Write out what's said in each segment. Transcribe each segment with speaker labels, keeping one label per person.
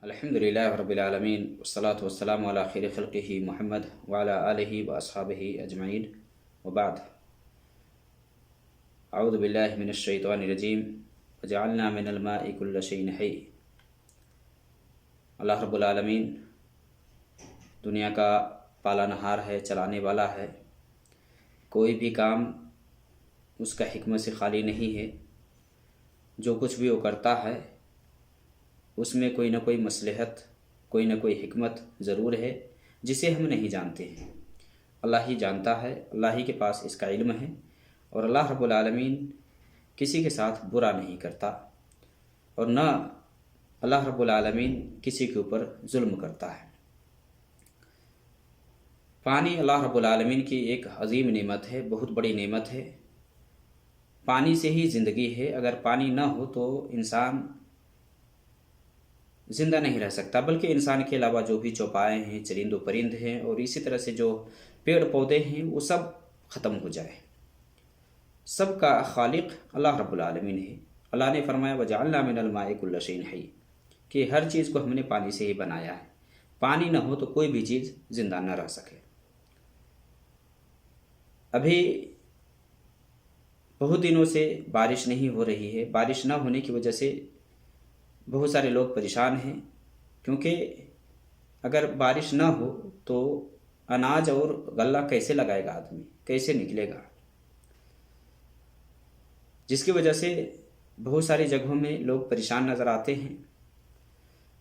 Speaker 1: الحمدللہ رب العالمین والصلاة والسلام علی خیر خلقہ محمد وعلی آلہ واصحابہ اجمعین وبعد اعوذ باللہ من الشیطان الرجیم وجعلنا من الماء کل شیء حی۔ اللہ رب العالمین دنیا کا پالانہار ہے، چلانے والا ہے۔ کوئی بھی کام اس کا حکمت سے خالی نہیں ہے۔ جو کچھ بھی وہ کرتا ہے اس میں کوئی نہ کوئی مصلحت، کوئی نہ کوئی حکمت ضرور ہے جسے ہم نہیں جانتے ہیں۔ اللہ ہی جانتا ہے، اللہ ہی کے پاس اس کا علم ہے، اور اللہ رب العالمین کسی کے ساتھ برا نہیں کرتا، اور نہ اللہ رب العالمین کسی کے اوپر ظلم کرتا ہے۔ پانی اللہ رب العالمین کی ایک عظیم نعمت ہے، بہت بڑی نعمت ہے۔ پانی سے ہی زندگی ہے۔ اگر پانی نہ ہو تو انسان زندہ نہیں رہ سکتا، بلکہ انسان کے علاوہ جو بھی چوپائے ہیں، چرند و پرند ہیں، اور اسی طرح سے جو پیڑ پودے ہیں وہ سب ختم ہو جائے۔ سب کا خالق اللہ رب العالمین ہے۔ اللہ نے فرمایا وَجَعَلْنَا مِنَ الْمَاءِ كُلَّ شَيْءٍ حَيٍّ کہ ہر چیز کو ہم نے پانی سے ہی بنایا ہے۔ پانی نہ ہو تو کوئی بھی چیز زندہ نہ رہ سکے۔ ابھی بہت دنوں سے بارش نہیں ہو رہی ہے۔ بارش نہ ہونے کی وجہ سے بہت سارے لوگ پریشان ہیں، کیونکہ اگر بارش نہ ہو تو اناج اور غلہ کیسے لگائے گا آدمی، کیسے نکلے گا؟ جس کی وجہ سے بہت ساری جگہوں میں لوگ پریشان نظر آتے ہیں،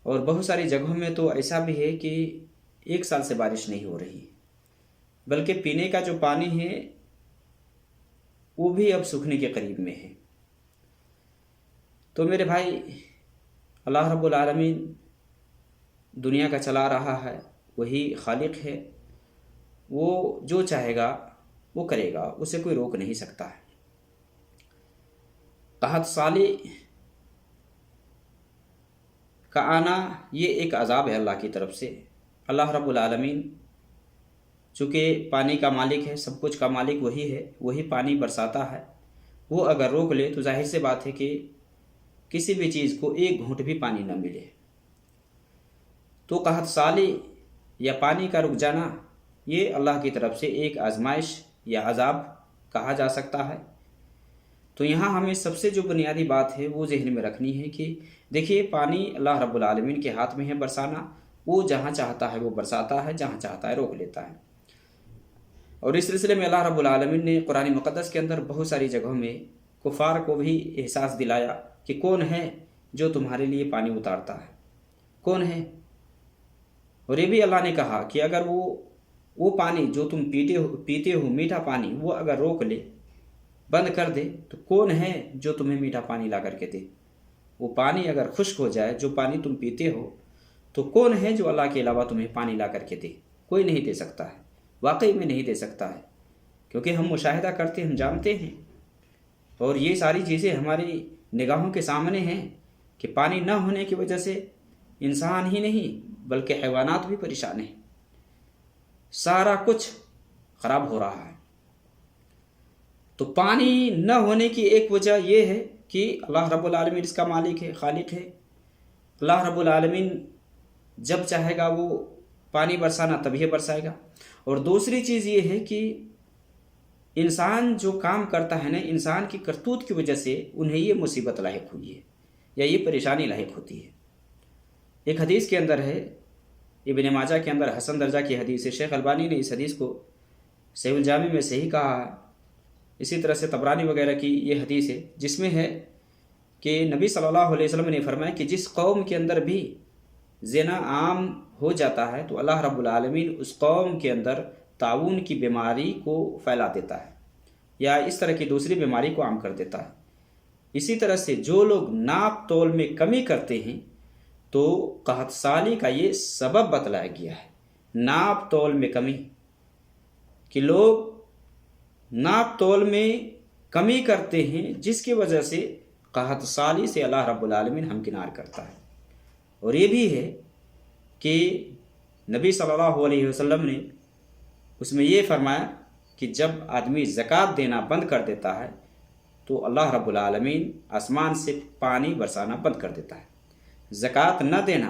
Speaker 1: اور بہت ساری جگہوں میں تو ایسا بھی ہے کہ 1 سال سے بارش نہیں ہو رہی، بلکہ پینے کا جو پانی ہے وہ بھی اب سوکھنے کے قریب میں ہے۔ تو میرے بھائی، اللہ رب العالمین دنیا کا چلا رہا ہے، وہی خالق ہے۔ وہ جو چاہے گا وہ کرے گا، اسے کوئی روک نہیں سکتا ہے۔ قحط سالی کا آنا یہ ایک عذاب ہے اللہ کی طرف سے۔ اللہ رب العالمین چونکہ پانی کا مالک ہے، سب کچھ کا مالک وہی ہے، وہی پانی برساتا ہے۔ وہ اگر روک لے تو ظاہر سی بات ہے کہ کسی بھی چیز کو ایک گھونٹ بھی پانی نہ ملے۔ تو قحط سالی یا پانی کا رک جانا یہ اللہ کی طرف سے ایک آزمائش یا عذاب کہا جا سکتا ہے۔ تو یہاں ہمیں سب سے جو بنیادی بات ہے وہ ذہن میں رکھنی ہے کہ دیکھیے، پانی اللہ رب العالمین کے ہاتھ میں ہے برسانا۔ وہ جہاں چاہتا ہے وہ برساتا ہے، جہاں چاہتا ہے روک لیتا ہے۔ اور اس سلسلے میں اللہ رب العالمین نے قرآن مقدس کے اندر بہت ساری جگہوں میں کفار کو بھی احساس دلایا کہ کون ہے جو تمہارے لیے پانی اتارتا ہے، کون ہے۔ اور یہ بھی اللہ نے کہا کہ اگر وہ پانی جو تم پیتے ہو میٹھا پانی، وہ اگر روک لے، بند کر دے، تو کون ہے جو تمہیں میٹھا پانی لا کر کے دے۔ وہ پانی اگر خشک ہو جائے، جو پانی تم پیتے ہو، تو کون ہے جو اللہ کے علاوہ تمہیں پانی لا کر کے دے؟ کوئی نہیں دے سکتا ہے، واقعی میں نہیں دے سکتا ہے، کیونکہ ہم مشاہدہ کرتے، ہم جانتے ہیں، اور یہ ساری چیزیں ہماری نگاہوں کے سامنے ہیں کہ پانی نہ ہونے کی وجہ سے انسان ہی نہیں بلکہ حیوانات بھی پریشان ہیں۔ سارا کچھ خراب ہو رہا ہے۔ تو پانی نہ ہونے کی ایک وجہ یہ ہے کہ اللہ رب العالمین اس کا مالک ہے، خالق ہے۔ اللہ رب العالمین جب چاہے گا وہ پانی برسانا تبھی برسائے گا۔ اور دوسری چیز یہ ہے کہ انسان جو کام کرتا ہے نا، انسان کی کرتوت کی وجہ سے انہیں یہ مصیبت لاحق ہوئی ہے یا یہ پریشانی لاحق ہوتی ہے۔ ایک حدیث کے اندر ہے، ابن ماجہ کے اندر حسن درجہ کی حدیث ہے۔ شیخ البانی نے اس حدیث کو صحیح الجامع میں صحیح کہا ہے۔ اسی طرح سے طبرانی وغیرہ کی یہ حدیث ہے، جس میں ہے کہ نبی صلی اللہ علیہ وسلم نے فرمایا کہ جس قوم کے اندر بھی زنا عام ہو جاتا ہے تو اللہ رب العالمین اس قوم کے اندر طاعون کی بیماری کو پھیلا دیتا ہے، یا اس طرح کی دوسری بیماری کو عام کر دیتا ہے۔ اسی طرح سے جو لوگ ناپ تول میں کمی کرتے ہیں تو قحط سالی کا یہ سبب بتلایا گیا ہے۔ ناپ تول میں کمی، کہ لوگ ناپ تول میں کمی کرتے ہیں، جس کی وجہ سے قحط سالی سے اللہ رب العالمین ہمکنار کرتا ہے۔ اور یہ بھی ہے کہ نبی صلی اللہ علیہ وسلم نے اس میں یہ فرمایا کہ جب آدمی زکوٰۃ دینا بند کر دیتا ہے تو اللہ رب العالمین آسمان سے پانی برسانا بند کر دیتا ہے۔ زکوٰۃ نہ دینا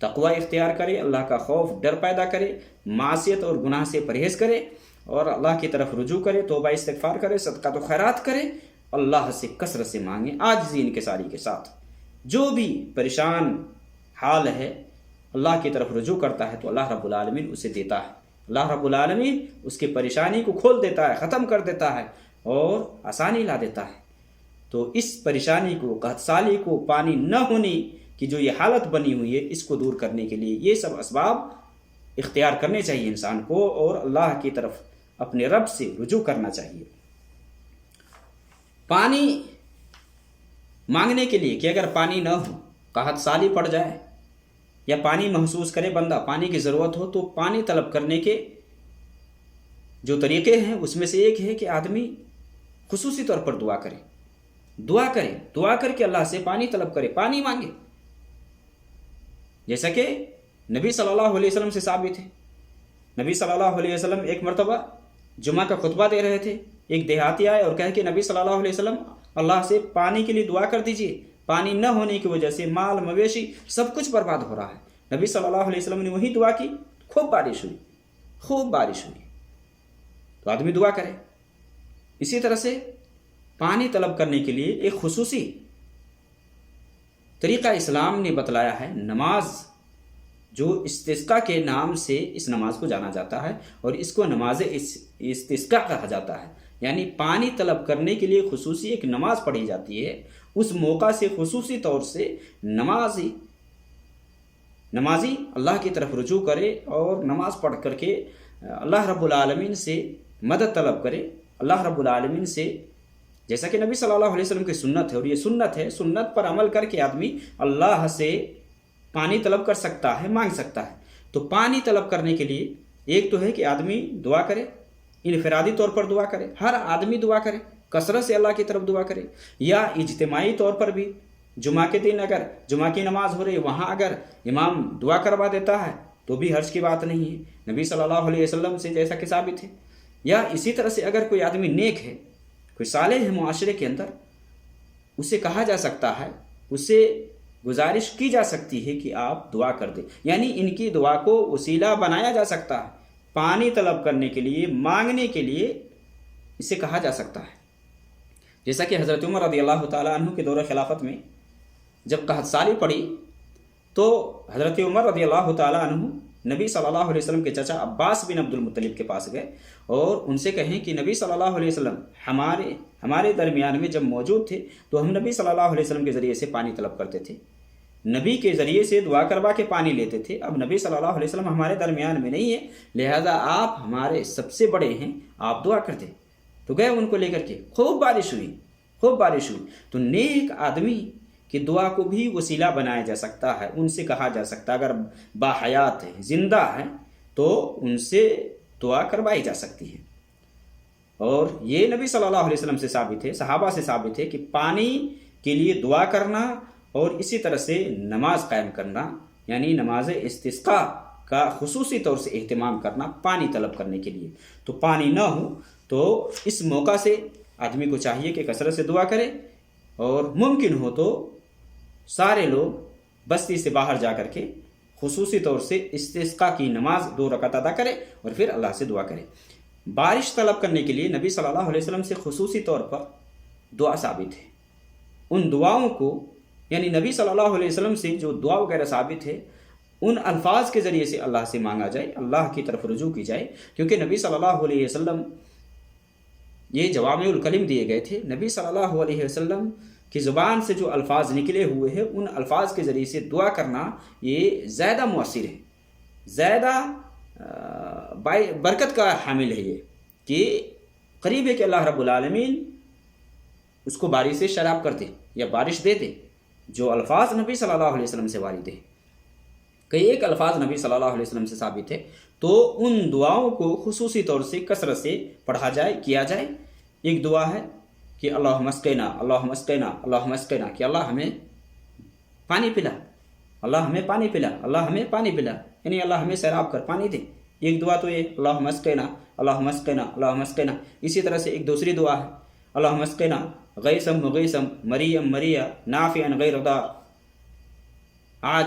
Speaker 1: تقوی اختیار کرے، اللہ کا خوف ڈر پیدا کرے، معصیت اور گناہ سے پرہیز کرے اور اللہ کی طرف رجوع کرے، توبہ استغفار کرے، صدقات و خیرات کرے، اللہ سے کثرت سے مانگے عاجزی انکساری کے ساتھ۔ جو بھی پریشان حال ہے اللہ کی طرف رجوع کرتا ہے تو اللہ رب العالمین اسے دیتا ہے، اللہ رب العالمین اس کی پریشانی کو کھول دیتا ہے، ختم کر دیتا ہے اور آسانی لا دیتا ہے۔ تو اس پریشانی کو، قحط سالی کو، پانی نہ ہونے کی جو یہ حالت بنی ہوئی ہے، اس کو دور کرنے کے لیے یہ سب اسباب اختیار کرنے چاہیے انسان کو اور اللہ کی طرف اپنے رب سے رجوع کرنا چاہیے۔ پانی مانگنے کے لیے کہ اگر پانی نہ ہو، قحط سالی پڑ جائے یا پانی محسوس کرے بندہ، پانی کی ضرورت ہو، تو پانی طلب کرنے کے جو طریقے ہیں اس میں سے ایک ہے کہ آدمی خصوصی طور پر دعا کرے، دعا کر کے اللہ سے پانی طلب کرے، پانی مانگے، جیسا کہ نبی صلی اللہ علیہ وسلم سے ثابت ہے۔ نبی صلی اللہ علیہ وسلم ایک مرتبہ جمعہ کا خطبہ دے رہے تھے، ایک دیہاتی آئے اور کہے کہ نبی صلی اللہ علیہ وسلم اللہ سے پانی کے لیے دعا کر دیجئے، پانی نہ ہونے کی وجہ سے مال مویشی سب کچھ برباد ہو رہا ہے۔ نبی صلی اللہ علیہ وسلم نے وہی دعا کی، خوب بارش ہوئی۔ تو آدمی دعا کرے۔ اسی طرح سے پانی طلب کرنے کے لیے ایک خصوصی طریقہ اسلام نے بتلایا ہے، نماز جو استسقاء کے نام سے اس نماز کو جانا جاتا ہے اور اس کو نماز استسقاء کہا جاتا ہے، یعنی پانی طلب کرنے کے لیے خصوصی ایک نماز پڑھی جاتی ہے۔ اس موقع سے خصوصی طور سے نمازی اللہ کی طرف رجوع کرے اور نماز پڑھ کر کے اللہ رب العالمین سے مدد طلب کرے، اللہ رب العالمین سے، جیسا کہ نبی صلی اللہ علیہ وسلم کی سنت ہے، اور یہ سنت ہے، سنت پر عمل کر کے آدمی اللہ سے پانی طلب کر سکتا ہے، مانگ سکتا ہے۔ تو پانی طلب کرنے کے لیے ایک تو ہے کہ آدمی دعا کرے، انفرادی طور پر دعا کرے، ہر آدمی دعا کرے، کثرت سے اللہ کی طرف دعا کرے، یا اجتماعی طور پر بھی جمعہ کے دن اگر جمعہ کی نماز ہو رہی وہاں اگر امام دعا کروا دیتا ہے تو بھی حرج کی بات نہیں ہے، نبی صلی اللہ علیہ وسلم سے جیسا کہ ثابت ہے۔ یا اسی طرح سے اگر کوئی آدمی نیک ہے، کوئی صالح ہے معاشرے کے اندر، اسے کہا جا سکتا ہے، اسے گزارش کی جا سکتی ہے کہ آپ دعا کر دیں، یعنی ان کی دعا کو وسیلہ بنایا جا سکتا ہے پانی طلب کرنے کے لیے، مانگنے کے لیے، اسے کہا جا سکتا ہے۔ جیسا کہ حضرت عمر رضی اللہ تعالیٰ عنہ کے دور خلافت میں جب قحط سالی پڑی تو حضرت عمر رضی اللہ تعالیٰ عنہ نبی صلی اللہ علیہ وسلم کے چچا عباس بن عبد المطلب کے پاس گئے اور ان سے کہیں کہ نبی صلی اللہ علیہ وسلم ہمارے درمیان میں جب موجود تھے تو ہم نبی صلی اللہ علیہ وسلم کے ذریعے سے پانی طلب کرتے تھے، نبی کے ذریعے سے دعا کروا کے پانی لیتے تھے، اب نبی صلی اللہ علیہ وسلم ہمارے درمیان میں نہیں ہے، لہذا آپ ہمارے سب سے بڑے ہیں، آپ دعا کر دیں۔ تو گئے ان کو لے کر کے، خوب بارش ہوئی۔ تو نیک آدمی کی دعا کو بھی وسیلہ بنایا جا سکتا ہے، ان سے کہا جا سکتا ہے، اگر باحیات ہے، زندہ ہے تو ان سے دعا کروائی جا سکتی ہے۔ اور یہ نبی صلی اللہ علیہ وسلم سے ثابت ہے، صحابہ سے ثابت ہے کہ پانی کے لیے دعا کرنا اور اسی طرح سے نماز قائم کرنا، یعنی نماز استسقاء کا خصوصی طور سے اہتمام کرنا پانی طلب کرنے کے لیے۔ تو پانی نہ ہو تو اس موقع سے آدمی کو چاہیے کہ کثرت سے دعا کرے، اور ممکن ہو تو سارے لوگ بستی سے باہر جا کر کے خصوصی طور سے استسقاء کی نماز 2 رکعت ادا کرے اور پھر اللہ سے دعا کرے۔ بارش طلب کرنے کے لیے نبی صلی اللہ علیہ وسلم سے خصوصی طور پر دعا ثابت ہے۔ ان دعاؤں کو، یعنی نبی صلی اللہ علیہ وسلم سے جو دعا وغیرہ ثابت ہے، ان الفاظ کے ذریعے سے اللہ سے مانگا جائے، اللہ کی طرف رجوع کی جائے، کیونکہ نبی صلی اللہ علیہ وسلم یہ جوامع الکلم دیے گئے تھے۔ نبی صلی اللہ علیہ وسلم کی زبان سے جو الفاظ نکلے ہوئے ہیں ان الفاظ کے ذریعے سے دعا کرنا یہ زیادہ مؤثر ہے، زیادہ برکت کا حامل ہے، یہ کہ قریب ہے کہ اللہ رب العالمین اس کو بارش سے شراب کر دے یا بارش دے دے، جو الفاظ نبی صلی اللہ علیہ وسلم سے وارد ہے، کئی ایک الفاظ نبی صلی اللہ علیہ وسلم سے ثابت ہے، تو ان دعاؤں کو خصوصی طور سے کثرت سے پڑھا جائے، کیا جائے۔ ایک دعا ہے کہ اللہم اسقنا، اللہم اسقنا، اللہم اسقنا، کہ اللہ ہمیں پانی پلا، اللہ ہمیں پانی پلا، اللہ ہمیں پانی پلا، یعنی اللہ ہمیں سیراب کر پانی دے۔ ایک دعا تو یہ اللہم اسقنا، اللہم اسقنا، اللہم اسقنا۔ اسی طرح سے ایک دوسری دعا ہے اللہم اسقنا غیثم مغیثم مریم مریا نافعا غیر ضار۔ آج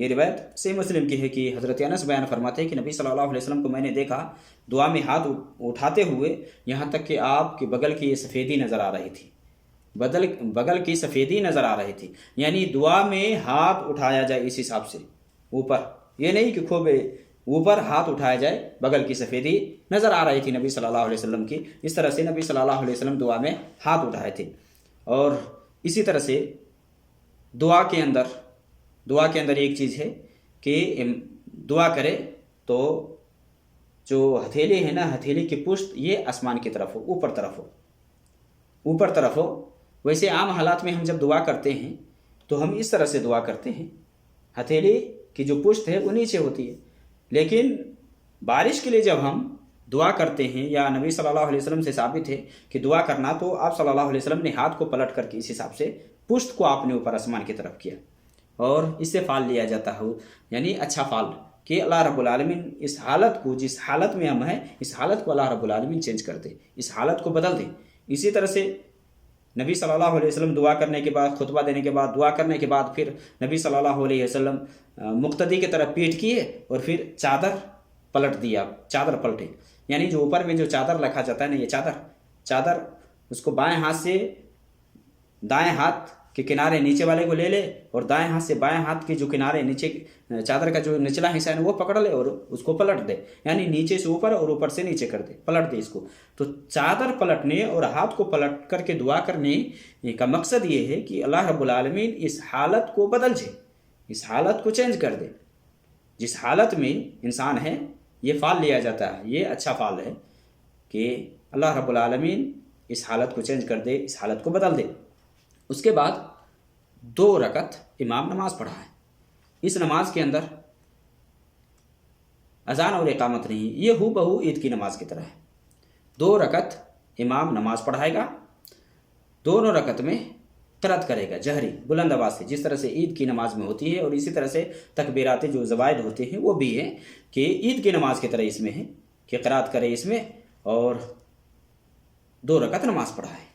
Speaker 1: یہ روایت صحیح مسلم کی ہے کہ حضرت انس بیان فرماتے ہیں کہ نبی صلی اللہ علیہ وسلم کو میں نے دیکھا دعا میں ہاتھ اٹھاتے ہوئے، یہاں تک کہ آپ کے بغل کی یہ سفیدی نظر آ رہی تھی، بغل کی سفیدی نظر آ رہی تھی، یعنی دعا میں ہاتھ اٹھایا جائے اس حساب سے اوپر، یہ نہیں کہ خوب اوپر ہاتھ اٹھایا جائے، بغل کی سفیدی نظر آ رہی تھی نبی صلی اللہ علیہ وسلم کی، اس طرح سے نبی صلی اللہ علیہ وسلم دعا میں ہاتھ اٹھائے تھے۔ اور اسی طرح سے دعا کے اندر ایک چیز ہے کہ دعا کرے تو جو ہتھیلی ہے نا، ہتھیلی کی پشت یہ آسمان کی طرف ہو، اوپر طرف ہو۔ ویسے عام حالات میں ہم جب دعا کرتے ہیں تو ہم اس طرح سے دعا کرتے ہیں، ہتھیلی کی جو پشت ہے وہ نیچے ہوتی ہے، لیکن بارش کے لیے جب ہم دعا کرتے ہیں، یا نبی صلی اللہ علیہ وسلم سے ثابت ہے کہ دعا کرنا تو آپ صلی اللہ علیہ وسلم نے ہاتھ کو پلٹ کر کے اس حساب سے پشت کو آپ نے اوپر آسمان کی طرف کیا، اور اس سے فال لیا جاتا ہے، یعنی اچھا فال، کہ اللہ رب العالمین اس حالت کو، جس حالت میں ہم ہیں، اس حالت کو اللہ رب العالمین چینج کر دے، اس حالت کو بدل دے۔ اسی طرح سے نبی صلی اللہ علیہ وسلم دعا کرنے کے بعد، خطبہ دینے کے بعد، دعا کرنے کے بعد پھر نبی صلی اللہ علیہ وسلم مقتدی کی طرف پیٹ کیے اور پھر چادر پلٹ دیا، چادر پلٹے، یعنی جو اوپر میں جو چادر رکھا جاتا ہے نا، یہ چادر اس کو بائیں ہاتھ سے دائیں ہاتھ کے کنارے نیچے والے کو لے لے، اور دائیں ہاتھ سے بائیں ہاتھ کے جو کنارے نیچے چادر کا جو نچلا حصہ ہے وہ پکڑ لے اور اس کو پلٹ دے، یعنی نیچے سے اوپر اور اوپر سے نیچے کر دے، پلٹ دے اس کو۔ تو چادر پلٹنے اور ہاتھ کو پلٹ کر کے دعا کرنے کا مقصد یہ ہے کہ اللہ رب العالمین اس حالت کو بدل جائے، اس حالت کو چینج کر دے، جس حالت میں انسان ہے۔ یہ فال لیا جاتا ہے، یہ اچھا فال ہے کہ اللہ رب العالمین اس حالت کو چینج کر دے، اس حالت کو بدل دے۔ اس کے بعد 2 رکعت امام نماز پڑھا ہے، اس نماز کے اندر اذان اور اقامت نہیں، یہ ہو بہو عید کی نماز کی طرح ہے۔ 2 رکعت امام نماز پڑھائے گا، دونوں رکعت میں قرأت کرے گا جہری بلند آواز سے، جس طرح سے عید کی نماز میں ہوتی ہے، اور اسی طرح سے تکبیرات جو زوائد ہوتے ہیں وہ بھی ہیں کہ عید کی نماز کی طرح اس میں ہے کہ قرأت کرے اس میں، اور 2 رکعت نماز پڑھائے۔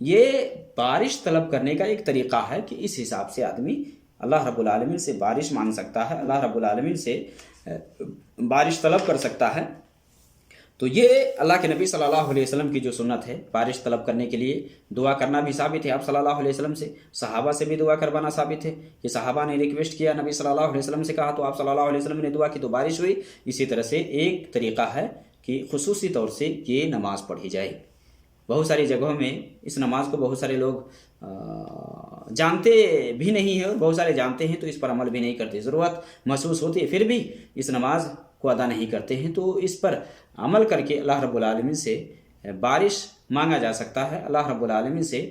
Speaker 1: یہ بارش طلب کرنے کا ایک طریقہ ہے کہ اس حساب سے آدمی اللہ رب العالمین سے بارش مانگ سکتا ہے، اللہ رب العالمین سے بارش طلب کر سکتا ہے۔ تو یہ اللہ کے نبی صلی اللہ علیہ وسلم کی جو سنت ہے، بارش طلب کرنے کے لیے دعا کرنا بھی ثابت ہے آپ صلی اللہ علیہ وسلم سے، صحابہ سے بھی دعا کروانا ثابت ہے کہ صحابہ نے ریکویسٹ کیا، نبی صلی اللہ علیہ وسلم سے کہا تو آپ صلی اللہ علیہ وسلم نے دعا کی تو بارش ہوئی۔ اسی طرح سے ایک طریقہ ہے کہ خصوصی طور سے یہ نماز پڑھی جائے۔ بہت ساری جگہوں میں اس نماز کو بہت سارے لوگ جانتے بھی نہیں ہیں، اور بہت سارے جانتے ہیں تو اس پر عمل بھی نہیں کرتے، ضرورت محسوس ہوتی ہے پھر بھی اس نماز کو ادا نہیں کرتے ہیں۔ تو اس پر عمل کر کے اللہ رب العالمین سے بارش مانگا جا سکتا ہے، اللہ رب العالمین سے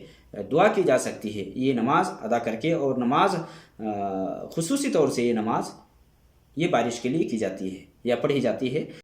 Speaker 1: دعا کی جا سکتی ہے یہ نماز ادا کر کے، اور نماز خصوصی طور سے یہ نماز یہ بارش کے لیے کی جاتی ہے یا پڑھی جاتی ہے۔